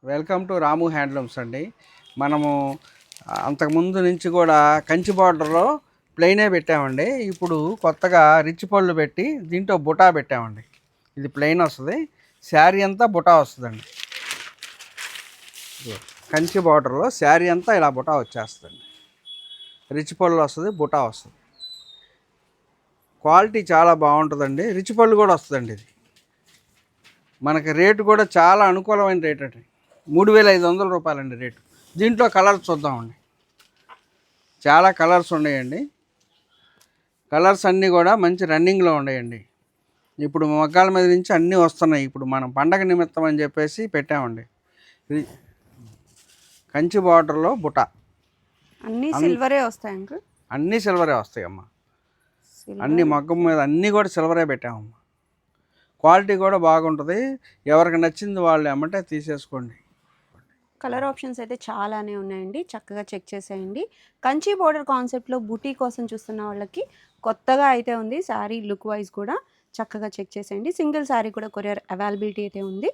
Welcome to Ramu handlooms అండి. మనము అంతకుముందు నుంచి కూడా కంచి బార్డర్లో ప్లెయినే పెట్టామండి. ఇప్పుడు కొత్తగా రిచ్ పళ్ళు పెట్టి దీంట్లో బుటా పెట్టామండి. ఇది ప్లెయిన్ వస్తుంది, శారీ అంతా బుటా వస్తుందండి. కంచి బార్డర్లో శారీ అంతా ఇలా బుటా వచ్చేస్తుందండి. రిచ్ పళ్ళు వస్తుంది, బుటా వస్తుంది. క్వాలిటీ చాలా బాగుంటుందండి. రిచ్ పళ్ళు కూడా వస్తుందండి. ఇది మనకి రేటు కూడా చాలా అనుకూలమైన రేట్ అండి. 3,500 రూపాయలండి రేటు. దీంట్లో కలర్స్ చూద్దామండి. చాలా కలర్స్ ఉన్నాయండి. కలర్స్ అన్నీ కూడా మంచి రన్నింగ్లో ఉన్నాయండి. ఇప్పుడు మగ్గాల మీద నుంచి అన్నీ వస్తున్నాయి. ఇప్పుడు మనం పండగ నిమిత్తం అని చెప్పేసి పెట్టామండి. ఇది కంచి బార్డర్లో బుట్ట. అన్నీ సిల్వరే వస్తాయి అంకుల్. అన్నీ సిల్వరే వస్తాయమ్మా. అన్ని మగ్గం మీద అన్నీ కూడా సిల్వరే పెట్టామమ్మా. క్వాలిటీ కూడా బాగుంటుంది. ఎవరికి నచ్చింది వాళ్ళు ఏమంటే తీసేసుకోండి. కలర్ ఆప్షన్స్ అయితే చాలానే ఉన్నాయండి, చక్కగా చెక్ చేసేయండి. కంచి బోర్డర్ కాన్సెప్ట్లో బూటీ కోసం చూస్తున్న వాళ్ళకి కొత్తగా అయితే ఉంది. శారీ లుక్ వైజ్ కూడా చక్కగా చెక్ చేసేయండి. సింగిల్ శారీ కూడా కొరియర్ అవైలబిలిటీ అయితే ఉంది.